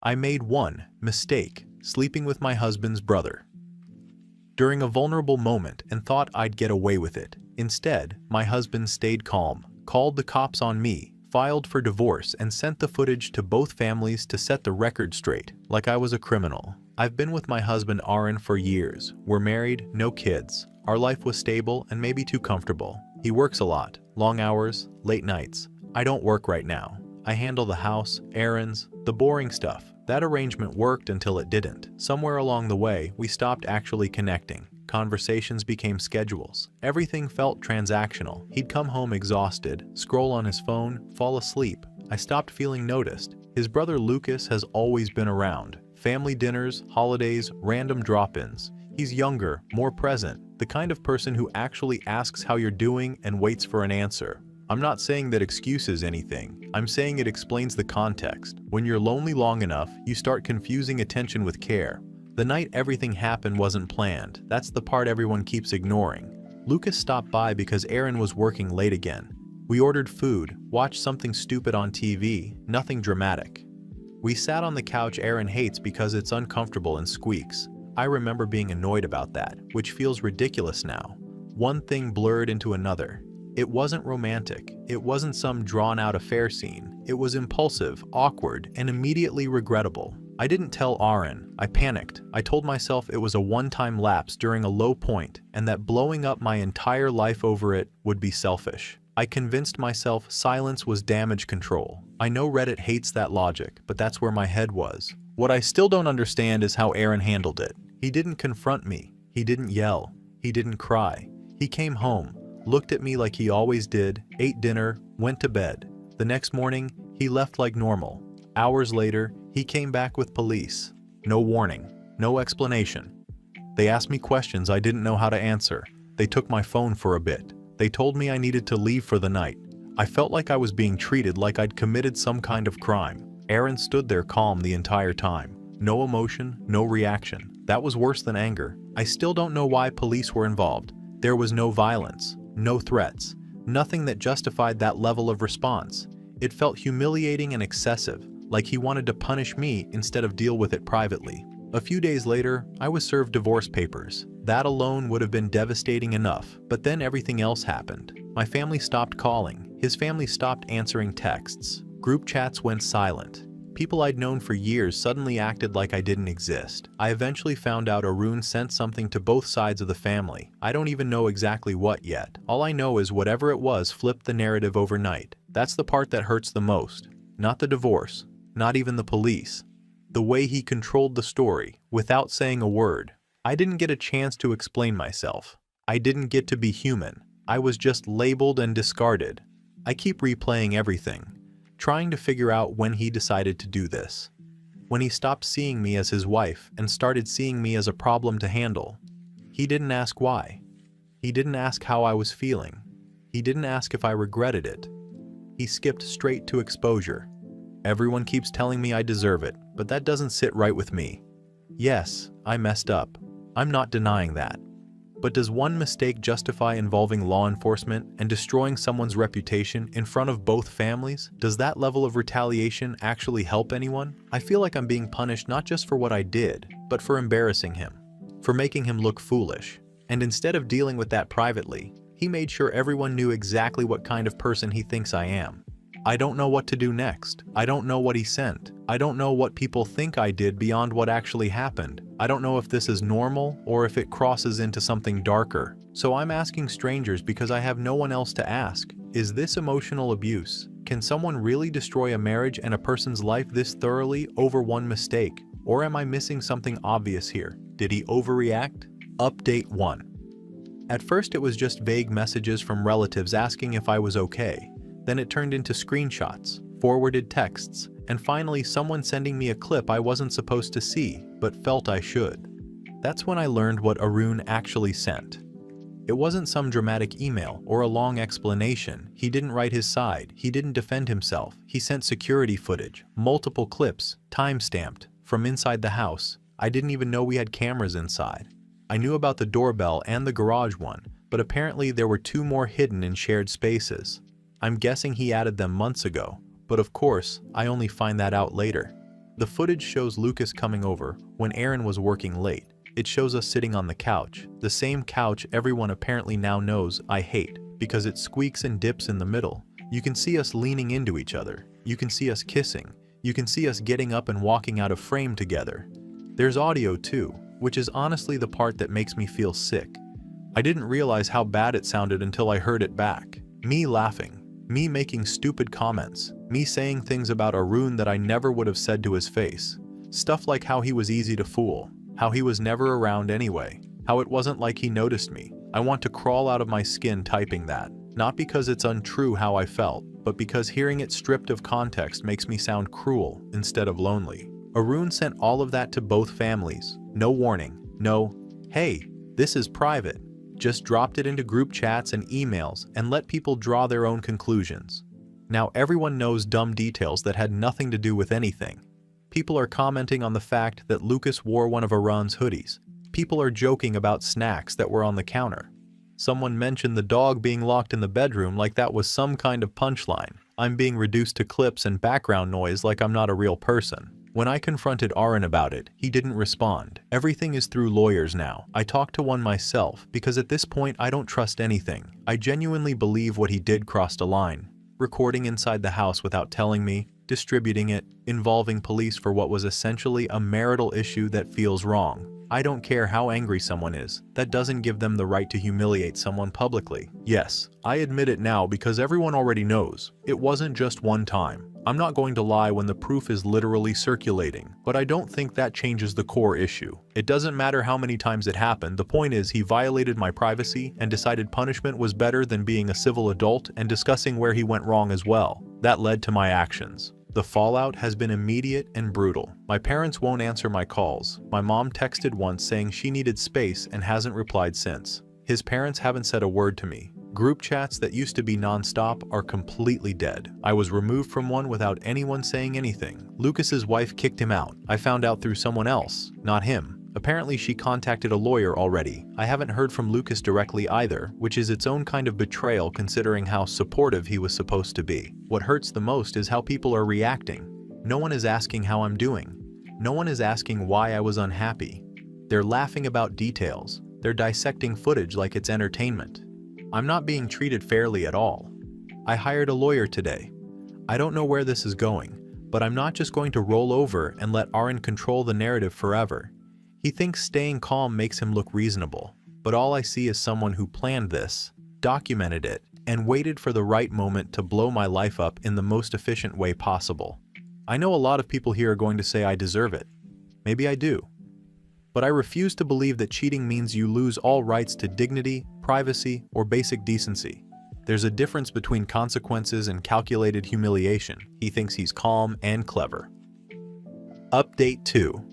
I made one mistake, sleeping with my husband's brother. During a vulnerable moment and thought I'd get away with it. Instead, my husband stayed calm, called the cops on me, filed for divorce, and sent the footage to both families to set the record straight, like I was a criminal. I've been with my husband Aaron for years. We're married, no kids. Our life was stable and maybe too comfortable. He works a lot, long hours, late nights. I don't work right now. I handle the house, errands, the boring stuff. That arrangement worked until it didn't. Somewhere along the way, we stopped actually connecting. Conversations became schedules. Everything felt transactional. He'd come home exhausted, scroll on his phone, fall asleep. I stopped feeling noticed. His brother Lucas has always been around. Family dinners, holidays, random drop-ins. He's younger, more present, the kind of person who actually asks how you're doing and waits for an answer. I'm not saying that excuses anything. I'm saying it explains the context. When you're lonely long enough, you start confusing attention with care. The night everything happened wasn't planned. That's the part everyone keeps ignoring. Lucas stopped by because Aaron was working late again. We ordered food, watched something stupid on TV, nothing dramatic. We sat on the couch Aaron hates because it's uncomfortable and squeaks. I remember being annoyed about that, which feels ridiculous now. One thing blurred into another. It wasn't romantic. It wasn't some drawn-out affair scene. It was impulsive, awkward, and immediately regrettable. I didn't tell Aaron. I panicked. I told myself it was a one-time lapse during a low point and that blowing up my entire life over it would be selfish. I convinced myself silence was damage control. I know Reddit hates that logic, but that's where my head was. What I still don't understand is how Aaron handled it. He didn't confront me. He didn't yell. He didn't cry. He came home, looked at me like he always did, ate dinner, went to bed. The next morning, he left like normal. Hours later, he came back with police. No warning, no explanation. They asked me questions I didn't know how to answer. They took my phone for a bit. They told me I needed to leave for the night. I felt like I was being treated like I'd committed some kind of crime. Aaron stood there calm the entire time. No emotion, no reaction. That was worse than anger. I still don't know why police were involved. There was no violence, no threats, nothing that justified that level of response. It felt humiliating and excessive, like he wanted to punish me instead of deal with it privately. A few days later, I was served divorce papers. That alone would have been devastating enough, but then everything else happened. My family stopped calling. His family stopped answering texts. Group chats went silent. People I'd known for years suddenly acted like I didn't exist. I eventually found out Arun sent something to both sides of the family. I don't even know exactly what yet. All I know is whatever it was flipped the narrative overnight. That's the part that hurts the most. Not the divorce, not even the police. The way he controlled the story, without saying a word. I didn't get a chance to explain myself. I didn't get to be human. I was just labeled and discarded. I keep replaying everything, trying to figure out when he decided to do this. When he stopped seeing me as his wife and started seeing me as a problem to handle. He didn't ask why. He didn't ask how I was feeling. He didn't ask if I regretted it. He skipped straight to exposure. Everyone keeps telling me I deserve it, but that doesn't sit right with me. Yes, I messed up. I'm not denying that. But does one mistake justify involving law enforcement and destroying someone's reputation in front of both families? Does that level of retaliation actually help anyone? I feel like I'm being punished not just for what I did, but for embarrassing him, for making him look foolish. And instead of dealing with that privately, he made sure everyone knew exactly what kind of person he thinks I am. I don't know what to do next. I don't know what he sent. I don't know what people think I did beyond what actually happened. I don't know if this is normal or if it crosses into something darker. So I'm asking strangers because I have no one else to ask. Is this emotional abuse? Can someone really destroy a marriage and a person's life this thoroughly over one mistake? Or am I missing something obvious here? Did he overreact? Update 1. At first it was just vague messages from relatives asking if I was okay. Then it turned into screenshots, forwarded texts, and finally someone sending me a clip I wasn't supposed to see, but felt I should. That's when I learned what Arun actually sent. It wasn't some dramatic email or a long explanation. He didn't write his side. He didn't defend himself. He sent security footage, multiple clips, time-stamped, from inside the house. I didn't even know we had cameras inside. I knew about the doorbell and the garage one, but apparently there were 2 more hidden in shared spaces. I'm guessing he added them months ago, but of course, I only find that out later. The footage shows Lucas coming over when Aaron was working late. It shows us sitting on the couch, the same couch everyone apparently now knows I hate because it squeaks and dips in the middle. You can see us leaning into each other. You can see us kissing. You can see us getting up and walking out of frame together. There's audio too, which is honestly the part that makes me feel sick. I didn't realize how bad it sounded until I heard it back. Me laughing. Me making stupid comments. Me saying things about Arun that I never would have said to his face. Stuff like how he was easy to fool. How he was never around anyway. How it wasn't like he noticed me. I want to crawl out of my skin typing that. Not because it's untrue how I felt, but because hearing it stripped of context makes me sound cruel instead of lonely. Arun sent all of that to both families. No warning. No, hey, this is private. Just dropped it into group chats and emails and let people draw their own conclusions. Now everyone knows dumb details that had nothing to do with anything. People are commenting on the fact that Lucas wore one of Arun's hoodies. People are joking about snacks that were on the counter. Someone mentioned the dog being locked in the bedroom like that was some kind of punchline. I'm being reduced to clips and background noise like I'm not a real person. When I confronted Aaron about it, he didn't respond. Everything is through lawyers now. I talked to one myself because at this point I don't trust anything. I genuinely believe what he did crossed a line. Recording inside the house without telling me, distributing it, involving police for what was essentially a marital issue that feels wrong. I don't care how angry someone is. That doesn't give them the right to humiliate someone publicly. Yes, I admit it now because everyone already knows. It wasn't just one time. I'm not going to lie when the proof is literally circulating, but I don't think that changes the core issue. It doesn't matter how many times it happened, the point is he violated my privacy and decided punishment was better than being a civil adult and discussing where he went wrong as well. That led to my actions. The fallout has been immediate and brutal. My parents won't answer my calls. My mom texted once saying she needed space and hasn't replied since. His parents haven't said a word to me. Group chats that used to be non-stop are completely dead. I was removed from one without anyone saying anything. Lucas's wife kicked him out. I found out through someone else, not him. Apparently she contacted a lawyer already. I haven't heard from Lucas directly either, which is its own kind of betrayal considering how supportive he was supposed to be. What hurts the most is how people are reacting. No one is asking how I'm doing. No one is asking why I was unhappy. They're laughing about details. They're dissecting footage like it's entertainment. I'm not being treated fairly at all. I hired a lawyer today. I don't know where this is going, but I'm not just going to roll over and let Aaron control the narrative forever. He thinks staying calm makes him look reasonable, but all I see is someone who planned this, documented it, and waited for the right moment to blow my life up in the most efficient way possible. I know a lot of people here are going to say I deserve it. Maybe I do. But I refuse to believe that cheating means you lose all rights to dignity, privacy, or basic decency. There's a difference between consequences and calculated humiliation. He thinks he's calm and clever. Update 2.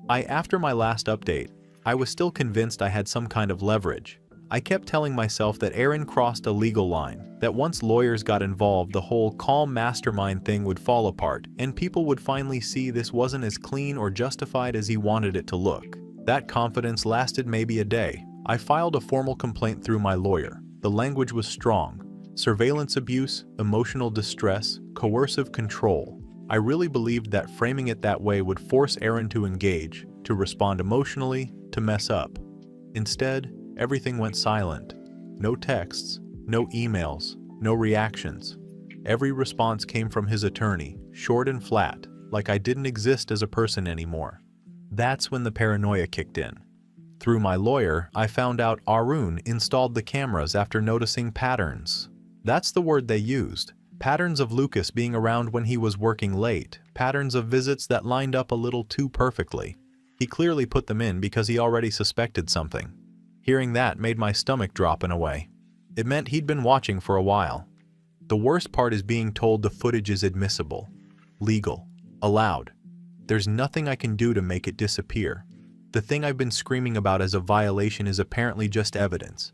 After my last update, I was still convinced I had some kind of leverage. I kept telling myself that Aaron crossed a legal line, that once lawyers got involved the whole calm mastermind thing would fall apart, and people would finally see this wasn't as clean or justified as he wanted it to look. That confidence lasted maybe a day. I filed a formal complaint through my lawyer. The language was strong. Surveillance abuse, emotional distress, coercive control. I really believed that framing it that way would force Aaron to engage, to respond emotionally, to mess up. Instead, everything went silent. No texts, no emails, no reactions. Every response came from his attorney, short and flat, like I didn't exist as a person anymore. That's when the paranoia kicked in. Through my lawyer, I found out Arun installed the cameras after noticing patterns. That's the word they used. Patterns of Lucas being around when he was working late, patterns of visits that lined up a little too perfectly. He clearly put them in because he already suspected something. Hearing that made my stomach drop in a way. It meant he'd been watching for a while. The worst part is being told the footage is admissible, legal, allowed. There's nothing I can do to make it disappear. The thing I've been screaming about as a violation is apparently just evidence.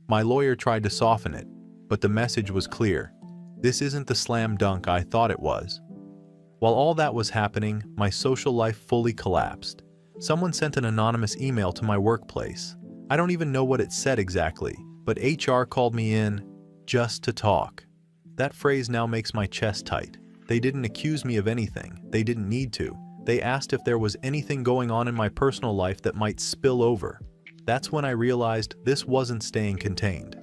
My lawyer tried to soften it, but the message was clear. This isn't the slam dunk I thought it was. While all that was happening, my social life fully collapsed. Someone sent an anonymous email to my workplace. I don't even know what it said exactly, but HR called me in just to talk. That phrase now makes my chest tight. They didn't accuse me of anything. They didn't need to. They asked if there was anything going on in my personal life that might spill over. That's when I realized this wasn't staying contained.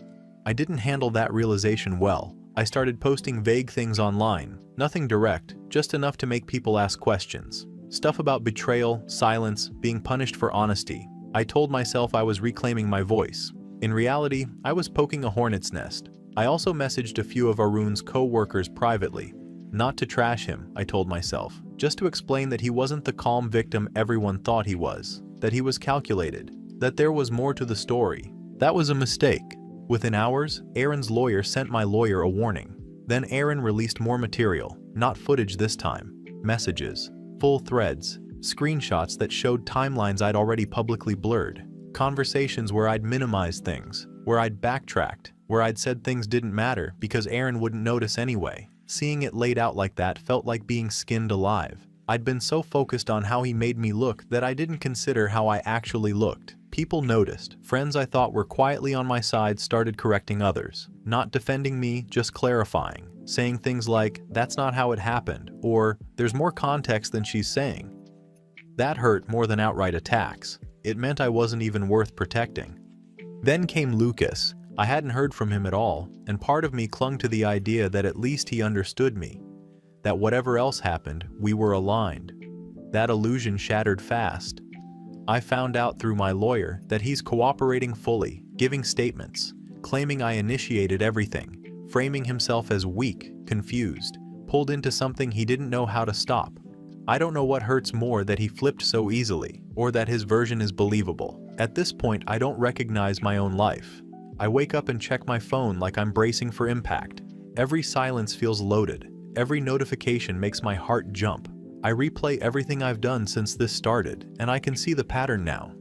I didn't handle that realization well. I started posting vague things online, nothing direct, just enough to make people ask questions. Stuff about betrayal, silence, being punished for honesty. I told myself I was reclaiming my voice. In reality, I was poking a hornet's nest. I also messaged a few of Arun's co-workers privately. Not to trash him, I told myself, just to explain that he wasn't the calm victim everyone thought he was, that he was calculated, that there was more to the story. That was a mistake. Within hours, Aaron's lawyer sent my lawyer a warning. Then Aaron released more material, not footage this time. Messages, full threads, screenshots that showed timelines I'd already publicly blurred, conversations where I'd minimized things, where I'd backtracked, where I'd said things didn't matter because Aaron wouldn't notice anyway. Seeing it laid out like that felt like being skinned alive. I'd been so focused on how he made me look that I didn't consider how I actually looked. People noticed. Friends I thought were quietly on my side started correcting others. Not defending me, just clarifying. Saying things like, "That's not how it happened," or "There's more context than she's saying." That hurt more than outright attacks. It meant I wasn't even worth protecting. Then came Lucas. I hadn't heard from him at all, and part of me clung to the idea that at least he understood me. That whatever else happened, we were aligned. That illusion shattered fast. I found out through my lawyer that he's cooperating fully, giving statements, claiming I initiated everything, framing himself as weak, confused, pulled into something he didn't know how to stop. I don't know what hurts more, that he flipped so easily, or that his version is believable. At this point, I don't recognize my own life. I wake up and check my phone like I'm bracing for impact. Every silence feels loaded. Every notification makes my heart jump. I replay everything I've done since this started, and I can see the pattern now.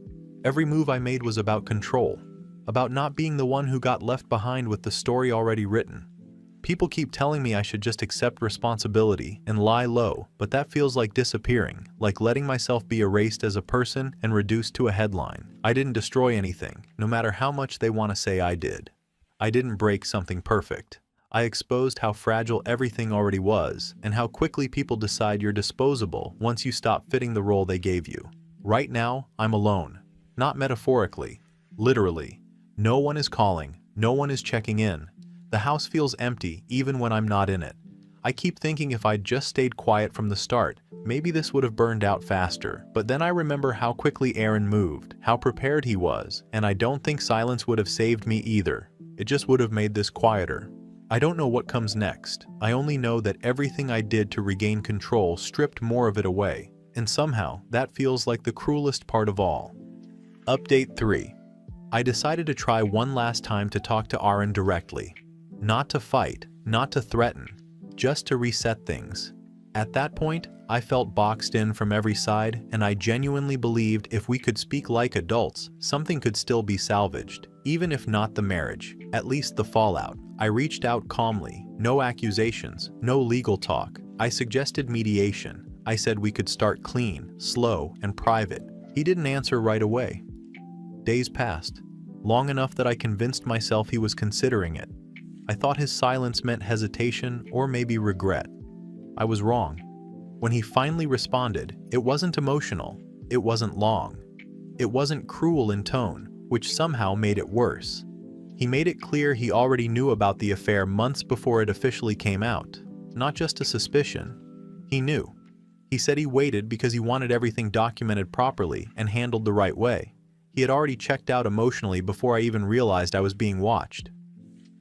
Every move I made was about control, about not being the one who got left behind with the story already written. People keep telling me I should just accept responsibility and lie low, but that feels like disappearing, like letting myself be erased as a person and reduced to a headline. I didn't destroy anything, no matter how much they want to say I did. I didn't break something perfect. I exposed how fragile everything already was, and how quickly people decide you're disposable once you stop fitting the role they gave you. Right now, I'm alone. Not metaphorically, literally. No one is calling, no one is checking in. The house feels empty even when I'm not in it. I keep thinking if I'd just stayed quiet from the start, maybe this would have burned out faster. But then I remember how quickly Aaron moved, how prepared he was, and I don't think silence would have saved me either. It just would have made this quieter. I don't know what comes next. I only know that everything I did to regain control stripped more of it away. And somehow, that feels like the cruelest part of all. Update 3. I decided to try one last time to talk to Aaron directly. Not to fight, not to threaten, just to reset things. At that point, I felt boxed in from every side, and I genuinely believed if we could speak like adults, something could still be salvaged. Even if not the marriage, at least the fallout. I reached out calmly, no accusations, no legal talk. I suggested mediation. I said we could start clean, slow, and private. He didn't answer right away. Days passed, long enough that I convinced myself he was considering it. I thought his silence meant hesitation or maybe regret. I was wrong. When he finally responded, it wasn't emotional, it wasn't long. It wasn't cruel in tone, which somehow made it worse. He made it clear he already knew about the affair months before it officially came out. Not just a suspicion. He knew. He said he waited because he wanted everything documented properly and handled the right way. He had already checked out emotionally before I even realized I was being watched.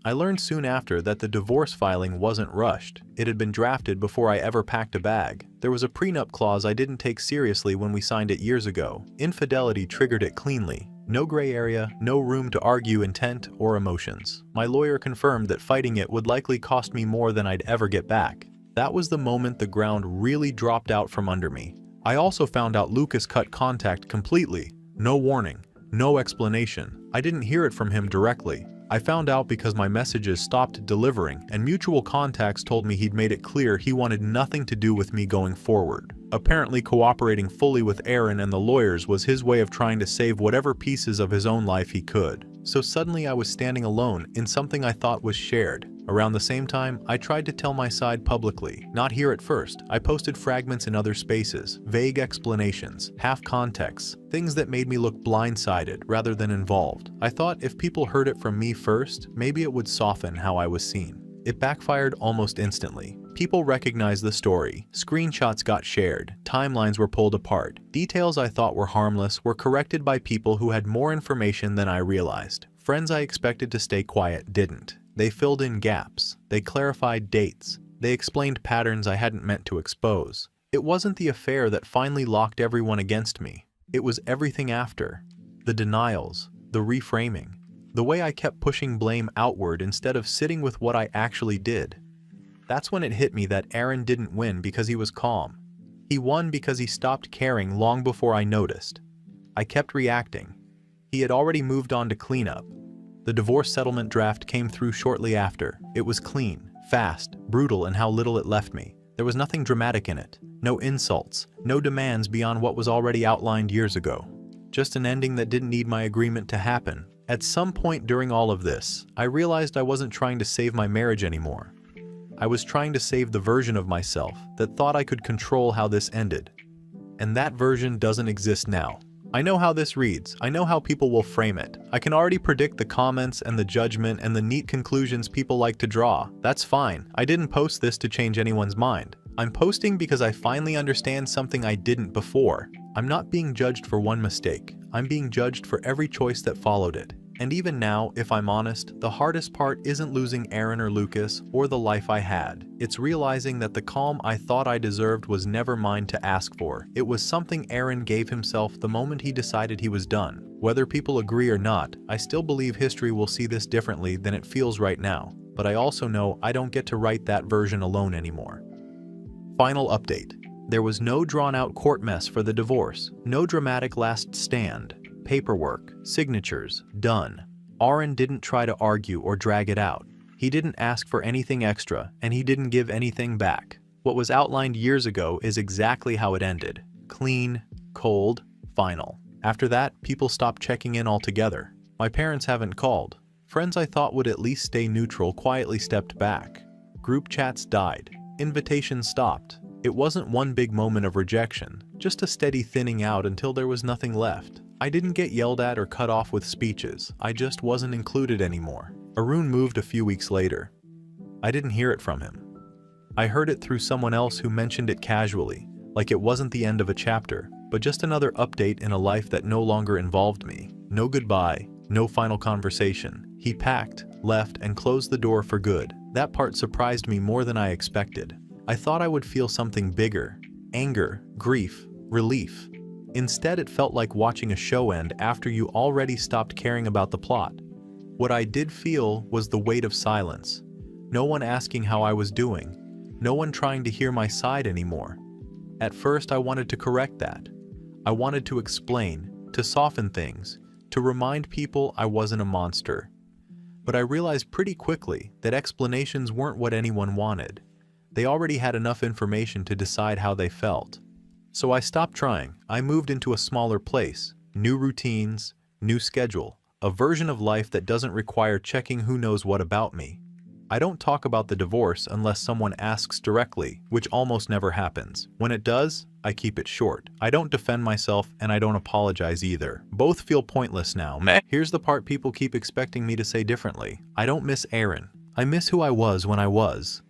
I learned soon after that the divorce filing wasn't rushed. It had been drafted before I ever packed a bag. There was a prenup clause I didn't take seriously when we signed it years ago. Infidelity triggered it cleanly. No gray area, no room to argue intent or emotions. My lawyer confirmed that fighting it would likely cost me more than I'd ever get back. That was the moment the ground really dropped out from under me. I also found out Lucas cut contact completely. No warning, no explanation. I didn't hear it from him directly. I found out because my messages stopped delivering, and mutual contacts told me he'd made it clear he wanted nothing to do with me going forward. Apparently, cooperating fully with Aaron and the lawyers was his way of trying to save whatever pieces of his own life he could. So suddenly I was standing alone in something I thought was shared. Around the same time, I tried to tell my side publicly. Not here at first. I posted fragments in other spaces, vague explanations, half contexts, things that made me look blindsided rather than involved. I thought if people heard it from me first, maybe it would soften how I was seen. It backfired almost instantly. People recognized the story, screenshots got shared, timelines were pulled apart. Details I thought were harmless were corrected by people who had more information than I realized. Friends I expected to stay quiet didn't. They filled in gaps. They clarified dates. They explained patterns I hadn't meant to expose. It wasn't the affair that finally locked everyone against me. It was everything after. The denials, the reframing, the way I kept pushing blame outward instead of sitting with what I actually did. That's when it hit me that Aaron didn't win because he was calm. He won because he stopped caring long before I noticed. I kept reacting. He had already moved on to cleanup. The divorce settlement draft came through shortly after. It was clean, fast, brutal in how little it left me. There was nothing dramatic in it. No insults, no demands beyond what was already outlined years ago. Just an ending that didn't need my agreement to happen. At some point during all of this, I realized I wasn't trying to save my marriage anymore. I was trying to save the version of myself that thought I could control how this ended. And that version doesn't exist now. I know how this reads. I know how people will frame it. I can already predict the comments and the judgment and the neat conclusions people like to draw. That's fine. I didn't post this to change anyone's mind. I'm posting because I finally understand something I didn't before. I'm not being judged for one mistake. I'm being judged for every choice that followed it. And even now, if I'm honest, the hardest part isn't losing Aaron or Lucas or the life I had. It's realizing that the calm I thought I deserved was never mine to ask for. It was something Aaron gave himself the moment he decided he was done. Whether people agree or not, I still believe history will see this differently than it feels right now. But I also know I don't get to write that version alone anymore. Final update. There was no drawn-out court mess for the divorce. No dramatic last stand. Paperwork, signatures, done. Aaron didn't try to argue or drag it out. He didn't ask for anything extra, and he didn't give anything back. What was outlined years ago is exactly how it ended. Clean, cold, final. After that, people stopped checking in altogether. My parents haven't called. Friends I thought would at least stay neutral quietly stepped back. Group chats died. Invitations stopped. It wasn't one big moment of rejection, just a steady thinning out until there was nothing left. I didn't get yelled at or cut off with speeches. I just wasn't included anymore. Arun moved a few weeks later. I didn't hear it from him. I heard it through someone else who mentioned it casually, like it wasn't the end of a chapter, but just another update in a life that no longer involved me. No goodbye, no final conversation. He packed, left, and closed the door for good. That part surprised me more than I expected. I thought I would feel something bigger. Anger, grief, relief. Instead, it felt like watching a show end after you already stopped caring about the plot. What I did feel was the weight of silence. No one asking how I was doing. No one trying to hear my side anymore. At first, I wanted to correct that. I wanted to explain, to soften things, to remind people I wasn't a monster. But I realized pretty quickly that explanations weren't what anyone wanted. They already had enough information to decide how they felt. So I stopped trying. I moved into a smaller place, new routines, new schedule, a version of life that doesn't require checking who knows what about me. I don't talk about the divorce unless someone asks directly, which almost never happens. When it does, I keep it short. I don't defend myself and I don't apologize either. Both feel pointless now. Here's the part people keep expecting me to say differently. I don't miss Aaron. I miss who I was when I was.